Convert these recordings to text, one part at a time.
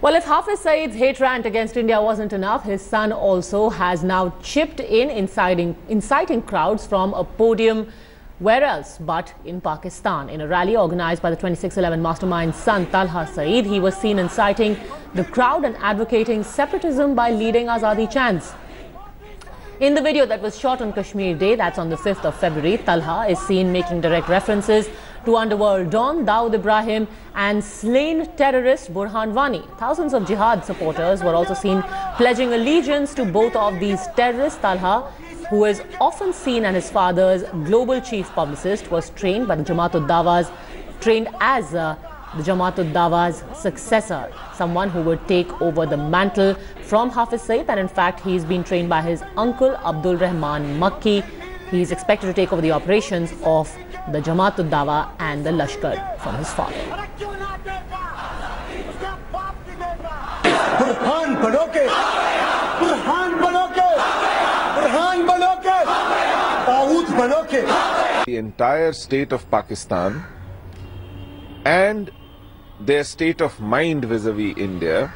Well, if Hafiz Saeed's hate rant against India wasn't enough, his son also has now chipped in, inciting crowds from a podium where else but in Pakistan. In a rally organized by the 2611 mastermind's son, Talha Saeed, he was seen inciting the crowd and advocating separatism by leading Azadi chants. In the video that was shot on Kashmir Day, that's on the 5th of February, Talha is seen making direct references to underworld don Dawood Ibrahim and slain terrorist Burhan Wani. Thousands of jihad supporters were also seen pledging allegiance to both of these terrorists. Talha, who is often seen as his father's global chief publicist, was trained by the Jamaat-ud-Dawa's successor, someone who would take over the mantle from Hafiz Saeed, and in fact he's been trained by his uncle Abdul Rahman Makki. He is expected to take over the operations of the Jamaat-ud-Dawa and the Lashkar from his father. The entire state of Pakistan and their state of mind vis-a-vis India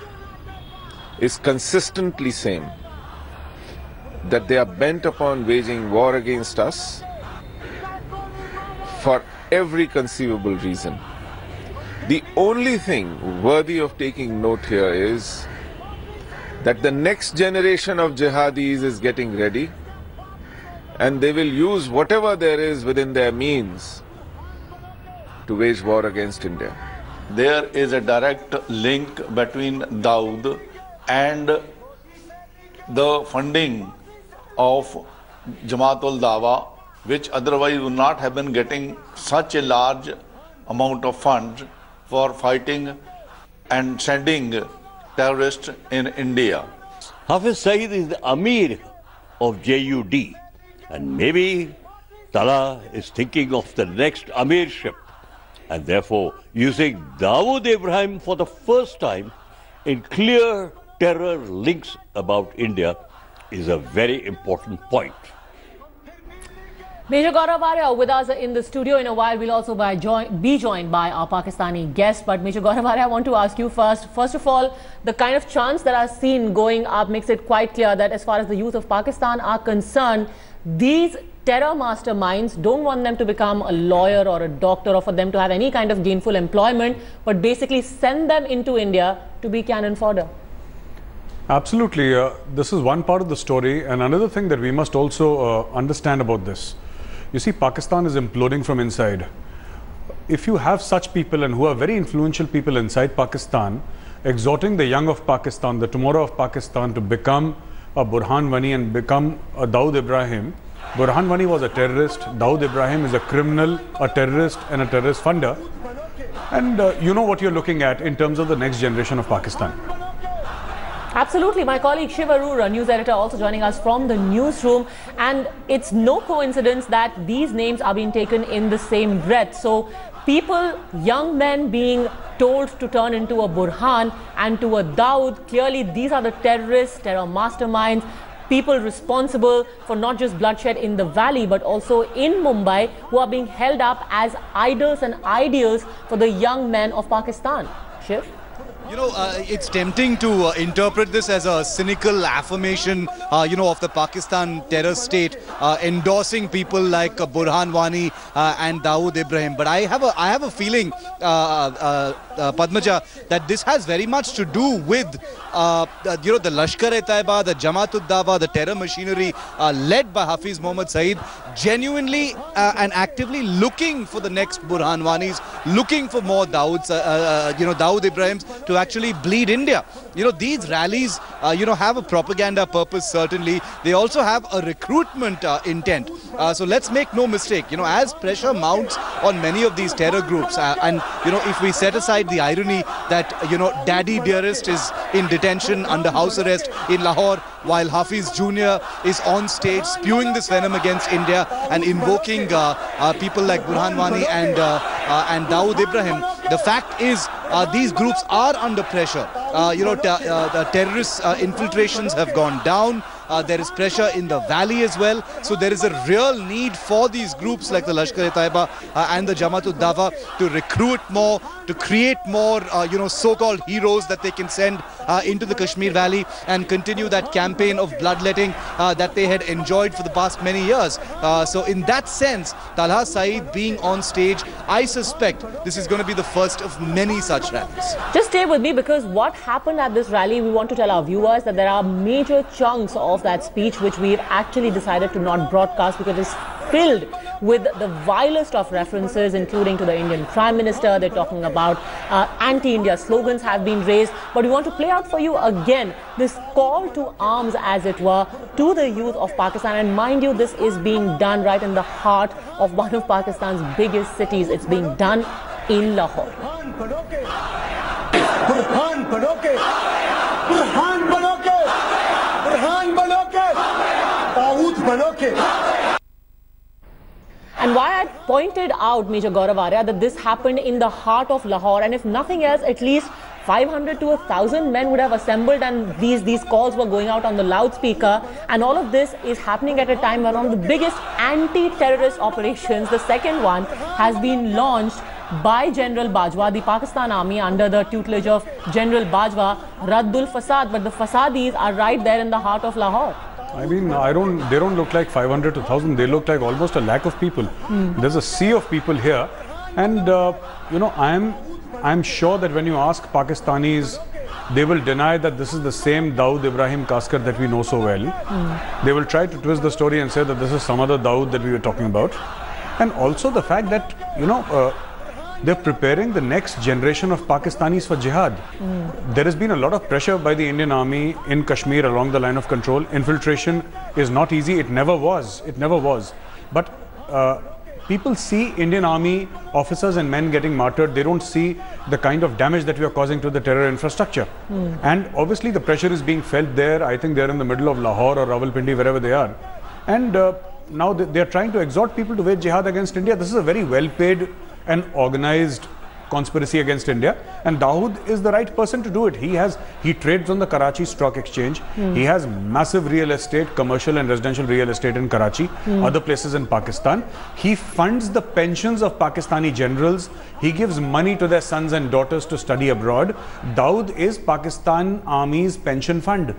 is consistently same, that they are bent upon waging war against us for every conceivable reason. The only thing worthy of taking note here is that the next generation of jihadis is getting ready, and they will use whatever there is within their means to wage war against India. There is a direct link between Dawood and the funding of Jamaat-ul-Dawa, which otherwise would not have been getting such a large amount of funds for fighting and sending terrorists in India. Hafiz Saeed is the Amir of JUD, and maybe Talha is thinking of the next Amirship, and therefore using Dawood Ibrahim for the first time in clear terror links about India is a very important point. Major Gaurav Arya with us in the studio. In a while, we'll also be joined by our Pakistani guest. But Major Gaurav Arya, I want to ask you first of all, the kind of chants that are seen going up makes it quite clear that as far as the youth of Pakistan are concerned, these terror masterminds don't want them to become a lawyer or a doctor or for them to have any kind of gainful employment, but basically send them into India to be cannon fodder. Absolutely. This is one part of the story, and another thing that we must also understand about this. You see, Pakistan is imploding from inside. If you have such people, and who are very influential people inside Pakistan, exhorting the young of Pakistan, the tomorrow of Pakistan, to become a Burhan Wani and become a Dawood Ibrahim. Burhan Wani was a terrorist. Dawood Ibrahim is a criminal, a terrorist and a terrorist funder. And you know what you're looking at in terms of the next generation of Pakistan. Absolutely. My colleague Shiv Arora, news editor, also joining us from the newsroom. And it's no coincidence that these names are being taken in the same breath. So people, young men being told to turn into a Burhan and to a Dawood, clearly these are the terrorists, terror masterminds, people responsible for not just bloodshed in the valley but also in Mumbai, who are being held up as idols and ideals for the young men of Pakistan. Shiv? You know, it's tempting to interpret this as a cynical affirmation, of the Pakistan terror state, endorsing people like Burhan Wani and Dawood Ibrahim. But I have a feeling, Padmaja, that this has very much to do with, the Lashkar-e-Taiba, the Jamaat-ud-Dawa, the terror machinery led by Hafiz Saeed, genuinely and actively looking for the next Burhan Wanis, looking for more Dawood's, Dawood Ibrahims to actually bleed India. You know, these rallies, have a propaganda purpose, certainly. They also have a recruitment intent. So let's make no mistake, as pressure mounts on many of these terror groups, and, if we set aside the irony that, Daddy Dearest is in detention under house arrest in Lahore, while Hafiz Jr. is on stage spewing this venom against India and invoking people like Burhan Wani and Dawood Ibrahim, the fact is these groups are under pressure. The terrorist infiltrations have gone down. There is pressure in the valley as well. So there is a real need for these groups like the Lashkar-e-Taiba and the Jamaat-ud-Dawa to recruit more, to create more, so-called heroes that they can send into the Kashmir Valley and continue that campaign of bloodletting that they had enjoyed for the past many years. So in that sense, Talha Saeed being on stage, I suspect this is going to be the first of many such rallies. Just stay with me, because what happened at this rally, we want to tell our viewers that there are major chunks of that speech which we've actually decided to not broadcast because it's filled with the vilest of references, including to the Indian Prime Minister. They're talking about anti-India slogans have been raised. But we want to play out for you again this call to arms, as it were, to the youth of Pakistan. And mind you, this is being done right in the heart of one of Pakistan's biggest cities. It's being done in Lahore. And why I pointed out, Major Gaurav Arya, that this happened in the heart of Lahore, and if nothing else, at least 500 to 1,000 men would have assembled, and these calls were going out on the loudspeaker. And all of this is happening at a time when one of the biggest anti-terrorist operations, the second one, has been launched by General Bajwa, the Pakistan Army under the tutelage of General Bajwa, Raddul Fasad. But the Fasadis are right there in the heart of Lahore. I mean, they don't look like 500 to 1,000. They look like almost a lakh of people. There's a sea of people here. And, I'm sure that when you ask Pakistanis, they will deny that this is the same Dawood Ibrahim Kaskar that we know so well. They will try to twist the story and say that this is some other Dawood that we were talking about. And also the fact that, they're preparing the next generation of Pakistanis for jihad. There has been a lot of pressure by the Indian Army in Kashmir along the line of control. Infiltration is not easy. It never was. It never was. But people see Indian Army officers and men getting martyred. They don't see the kind of damage that we are causing to the terror infrastructure. And obviously the pressure is being felt there. I think they're in the middle of Lahore or Rawalpindi, wherever they are. And now they are trying to exhort people to wage jihad against India. This is a very well-paid and organized conspiracy against India, and Dawood is the right person to do it. He trades on the Karachi Stock Exchange. He has massive real estate, commercial and residential real estate in Karachi, other places in Pakistan. He funds the pensions of Pakistani generals. He gives money to their sons and daughters to study abroad. Dawood is Pakistan Army's pension fund.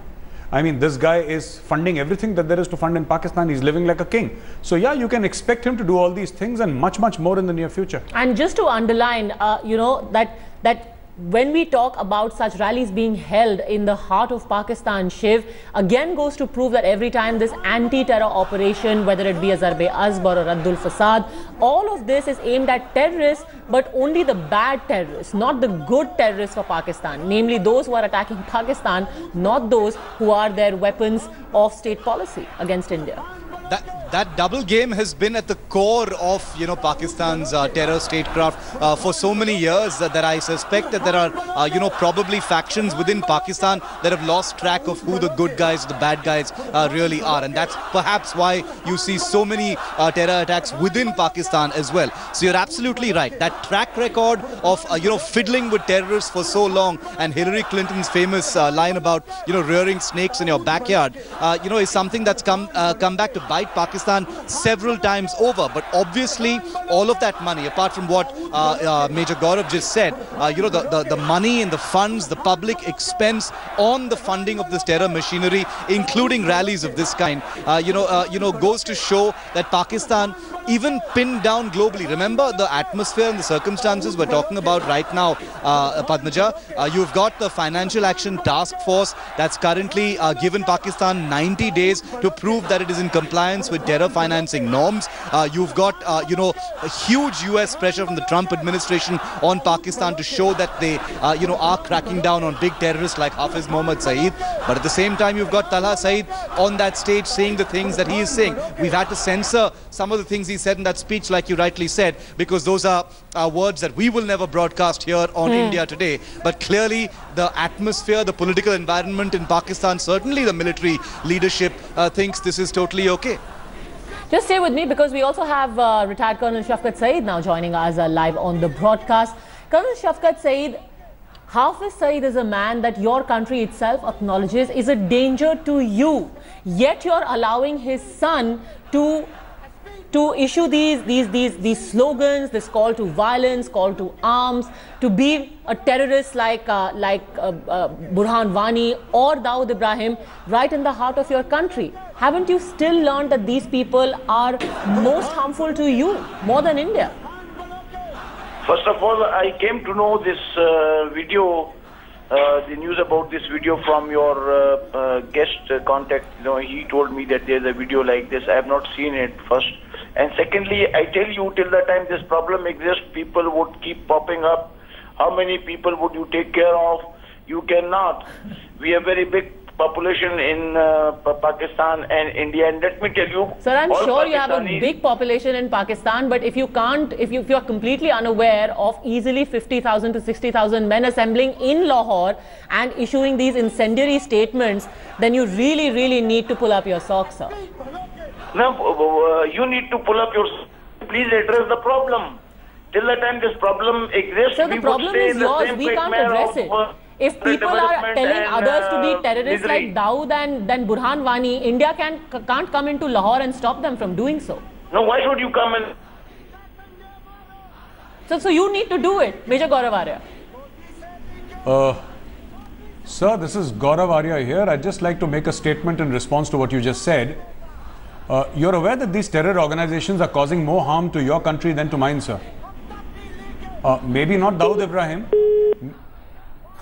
I mean, this guy is funding everything that there is to fund in Pakistan. He's living like a king. So yeah, you can expect him to do all these things and much, much more in the near future. And just to underline, that when we talk about such rallies being held in the heart of Pakistan, Shiv, again goes to prove that every time this anti-terror operation, whether it be a Zarb-e-Azb or a Raddul Fasad, all of this is aimed at terrorists, but only the bad terrorists, not the good terrorists for Pakistan, namely those who are attacking Pakistan, not those who are their weapons of state policy against India. That double game has been at the core of Pakistan's terror statecraft for so many years that I suspect that there are probably factions within Pakistan that have lost track of who the good guys, the bad guys really are, and that's perhaps why you see so many terror attacks within Pakistan as well. So you're absolutely right. That track record of fiddling with terrorists for so long, and Hillary Clinton's famous line about rearing snakes in your backyard, is something that's come back to bite Pakistan several times over. But obviously all of that money, apart from what Major Gaurav just said, the money and the funds, the public expense on the funding of this terror machinery, including rallies of this kind, goes to show that Pakistan, even pinned down globally, remember the atmosphere and the circumstances we're talking about right now, Padmaja. You've got the Financial Action Task Force that's currently given Pakistan 90 days to prove that it is in compliance with terror financing norms. You've got a huge US pressure from the Trump administration on Pakistan to show that they are cracking down on big terrorists like Hafiz Saeed. But at the same time, you've got Talha Saeed on that stage saying the things that he is saying. We've had to censor some of the things he said in that speech, like you rightly said, because those are words that we will never broadcast here on India Today. But clearly the atmosphere, the political environment in Pakistan, certainly the military leadership thinks this is totally okay. Just stay with me, because we also have retired Colonel Shafkat Saeed now joining us live on the broadcast. Colonel Shafkat Saeed, Hafiz Saeed is a man that your country itself acknowledges is a danger to you. Yet you're allowing his son to issue these slogans, this call to violence, call to arms, to be a terrorist like Burhan Wani or Dawood Ibrahim right in the heart of your country. Haven't you still learned that these people are most harmful to you more than India? First of all, I came to know this video, the news about this video from your guest contact. You know, he told me that there's a video like this. I have not seen it first. And secondly, I tell you, till the time this problem exists, people would keep popping up. How many people would you take care of? You cannot. We have very big population in Pakistan and India, and let me tell you, sir, I'm sure you have a big population in Pakistan, but if you are completely unaware of easily 50,000 to 60,000 men assembling in Lahore and issuing these incendiary statements, then you really need to pull up your socks, sir. No, you need to pull up your socks. Please address the problem. Till the time this problem exists, so the problem is yours. We can't address it. If people are telling others to be terrorists like Dawood and then Burhan Wani, India can't come into Lahore and stop them from doing so. No, why should you come in? So you need to do it, Major Gaurav Arya. Sir, this is Gaurav Arya here. I'd just like to make a statement in response to what you just said. You're aware that these terror organizations are causing more harm to your country than to mine, sir. Maybe not Dawood Ibrahim.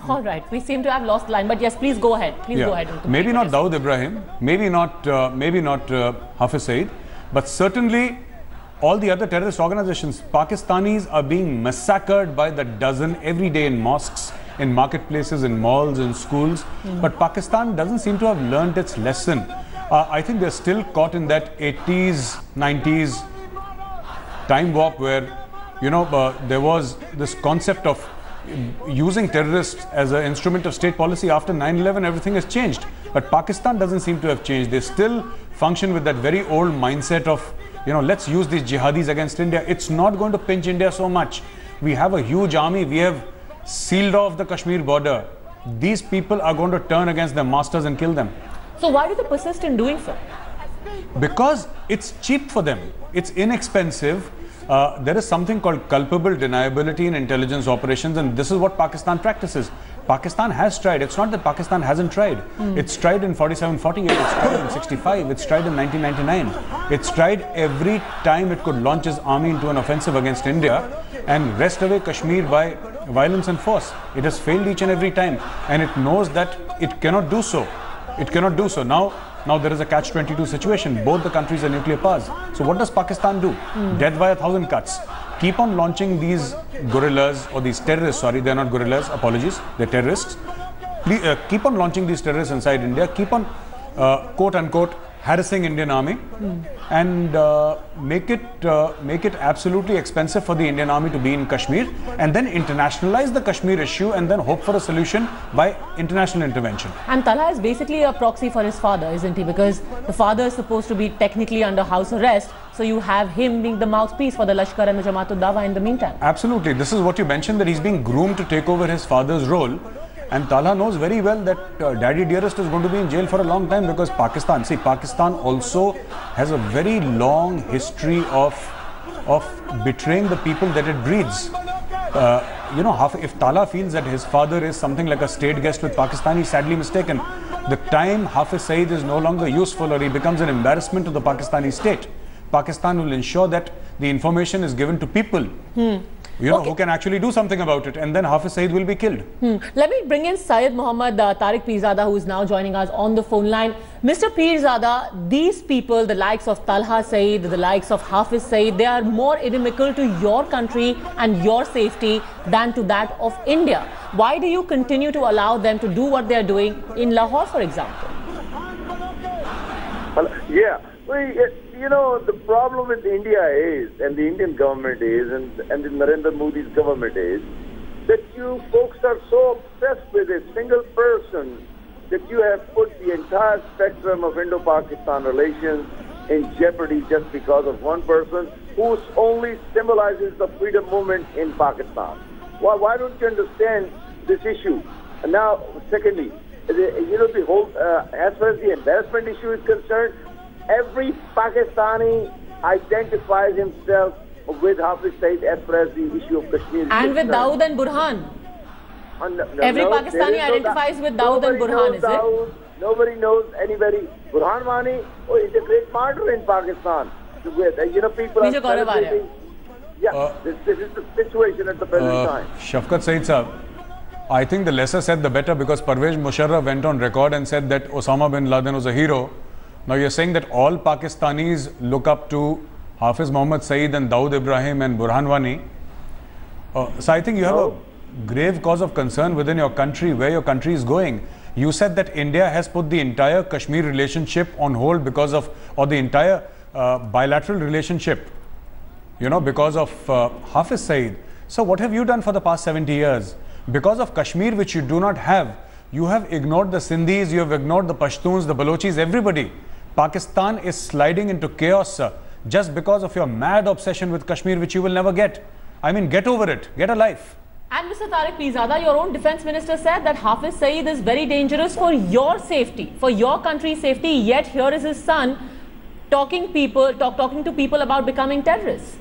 All right, we seem to have lost the line, but yes, please go ahead. Please go ahead. Maybe not Dawood Ibrahim, maybe not Hafiz Saeed, but certainly all the other terrorist organizations. Pakistanis are being massacred by the dozen every day in mosques, in marketplaces, in malls, in schools. But Pakistan doesn't seem to have learned its lesson. I think they're still caught in that 80s, 90s time warp where, you know, there was this concept of using terrorists as an instrument of state policy. After 9/11, everything has changed. But Pakistan doesn't seem to have changed. They still function with that very old mindset of, you know, let's use these jihadis against India. It's not going to pinch India so much. We have a huge army. We have sealed off the Kashmir border. These people are going to turn against their masters and kill them. So why do they persist in doing so? Because it's cheap for them. It's inexpensive. There is something called culpable deniability in intelligence operations, and this is what Pakistan practices. Pakistan has tried. It's not that Pakistan hasn't tried. It's tried in 47-48, it's tried in 65, it's tried in 1999. It's tried every time it could launch its army into an offensive against India and wrest away Kashmir by violence and force. It has failed each and every time, and it knows that it cannot do so. It cannot do so. Now there is a catch-22 situation. Both the countries are nuclear powers. So what does Pakistan do? Death by 1,000 cuts. Keep on launching these guerrillas, or these terrorists, sorry, they're not guerrillas, apologies, they're terrorists. Please, keep on launching these terrorists inside India. Keep on, quote-unquote, harassing Indian army and make it absolutely expensive for the Indian army to be in Kashmir, and then internationalize the Kashmir issue and then hope for a solution by international intervention. And Talha is basically a proxy for his father, isn't he? Because the father is supposed to be technically under house arrest, so you have him being the mouthpiece for the Lashkar and the Jamaat-ud-Dawa in the meantime. Absolutely. This is what you mentioned, that he's being groomed to take over his father's role. And Talha knows very well that Daddy Dearest is going to be in jail for a long time, because Pakistan also has a very long history of betraying the people that it breeds. You know, if Talha feels that his father is something like a state guest with Pakistan, he's sadly mistaken. The time Hafiz Saeed is no longer useful or he becomes an embarrassment to the Pakistani state, Pakistan will ensure that the information is given to people. You know, who can actually do something about it, and then Hafiz Saeed will be killed. Let me bring in Syed Muhammad Tariq Pirzada, who is now joining us on the phone line. Mr. Pirzada, these people, the likes of Talha Saeed, the likes of Hafiz Saeed, they are more inimical to your country and your safety than to that of India. Why do you continue to allow them to do what they are doing in Lahore, for example? Well, yeah. You know, the problem with India is, and the Indian government is, and the Narendra Modi's government is, that you folks are so obsessed with a single person that you have put the entire spectrum of Indo-Pakistan relations in jeopardy just because of one person who only symbolizes the freedom movement in Pakistan. Why don't you understand this issue. And now, secondly, the whole, as far as the embarrassment issue is concerned, every Pakistani identifies himself with Hafiz Saeed as far as the issue of Kashmir. And with Dawood and Burhan. Every Pakistani identifies with Dawood and Burhan, is it? Nobody knows anybody. Burhan Wani is a great martyr in Pakistan. People are celebrating. Yeah, this is the situation at the present time. Shafqat Saeed sahab, I think the lesser said the better, because Parvez Musharraf went on record and said that Osama bin Laden was a hero. Now you're saying that all Pakistanis look up to Hafiz Mohammad Saeed and Dawood Ibrahim and Burhan Wani. So I think you have a grave cause of concern within your country, where your country is going. You said that India has put the entire Kashmir relationship on hold because of, or the entire bilateral relationship, because of Hafiz Saeed. So what have you done for the past 70 years? Because of Kashmir, which you do not have, you have ignored the Sindhis, you have ignored the Pashtuns, the Balochis, everybody. Pakistan is sliding into chaos, sir, just because of your mad obsession with Kashmir, which you will never get. I mean, get over it, get a life. And Mr. Tariq Pirzada, your own defense minister said that Hafiz Saeed is very dangerous for your safety, for your country's safety, yet here is his son talking to people about becoming terrorists.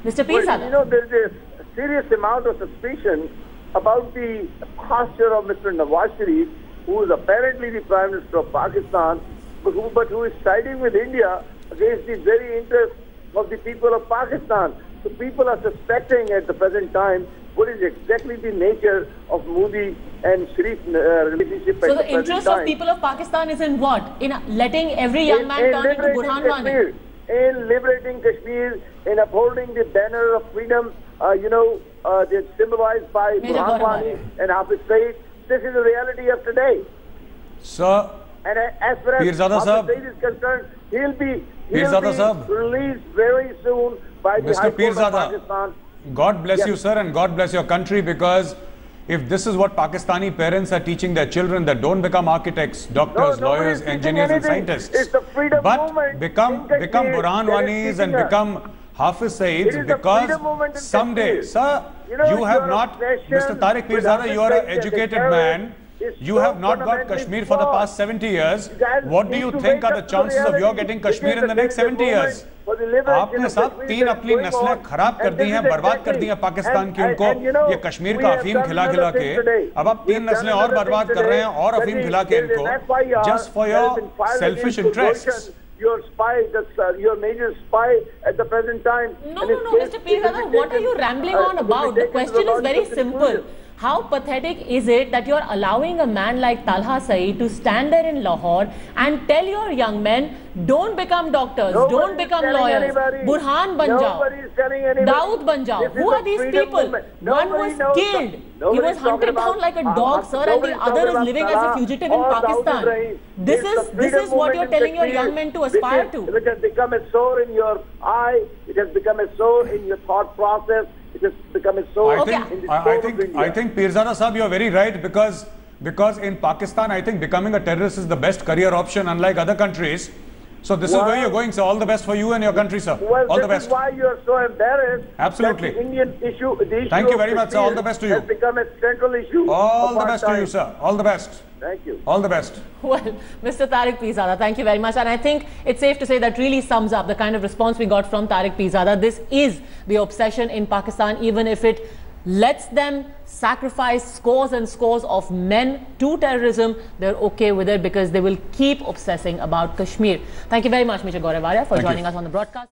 Mr. Pirzada. Well, there is a serious amount of suspicion about the posture of Mr. Nawaz Sharif, who is apparently the Prime Minister of Pakistan, but who is siding with India against the very interests of the people of Pakistan. So people are suspecting at the present time what is exactly the nature of Modi and Sharif relationship at the present time. So the interest of people of Pakistan is in what? In letting every young man turn into Burhan Wani? In liberating Kashmir, in upholding the banner of freedom, that's symbolized by Burhan Wani and Hafiz Saeed. This is the reality of today. Sir, and as far as Hafiz Saeed is concerned, he'll be released very soon by the High Court of Pakistan. God bless you, sir, and God bless your country, because if this is what Pakistani parents are teaching their children, that don't become architects, doctors, lawyers, engineers and scientists, it's the freedom but become Burhan Wanis and become Hafiz Saeeds, because someday, sir, you have not, Mr. Tariq Pirzada, you are an educated man. You have not got Kashmir for the past 70 years. What do you think are the chances of your getting Kashmir in the next 70 years? आपने साहब 3 अपनी नस्लें खराब कर दी हैं, बर्बाद कर दी हैं पाकिस्तान की उनको, ये कश्मीर का अफीम खिला खिला के, अब आप 3 नस्लें और बर्बाद कर रहे हैं और अफीम खिला के इनको, just for your selfish interests. Your spy, your major spy at the present time. No, Mr. Pirzada, what are you rambling on about? The question is very simple. How pathetic is it that you're allowing a man like Talha Saeed to stand there in Lahore and tell your young men, don't become doctors, don't become lawyers, Burhan ban jao, Dawood ban jao. Who are these people? One was killed. He was hunted down like a dog, sir, and the other is living as a fugitive in Pakistan. This is what you're telling your young men to aspire to. It has become a sore in your eye, it has become a sore in your thought process. It has become a sore I think Pirzada Sahab, you are very right, because in Pakistan, I think becoming a terrorist is the best career option, unlike other countries. So this is where you're going, sir. All the best for you and your country, sir. Well, all the best. This is why you are so embarrassed. Absolutely. That the Indian issue, the issue Thank you very much, sir. All the best to you. Has become a central issue. All the best to you, sir. All the best. Thank you. All the best. Well, Mr. Tariq Pirzada, thank you very much. And I think it's safe to say that really sums up the kind of response we got from Tariq Pirzada. This is the obsession in Pakistan, even if it lets them sacrifice scores and scores of men to terrorism, they're okay with it because they will keep obsessing about Kashmir. Thank you very much, Mr. Gaurav Arya, for joining us on the broadcast.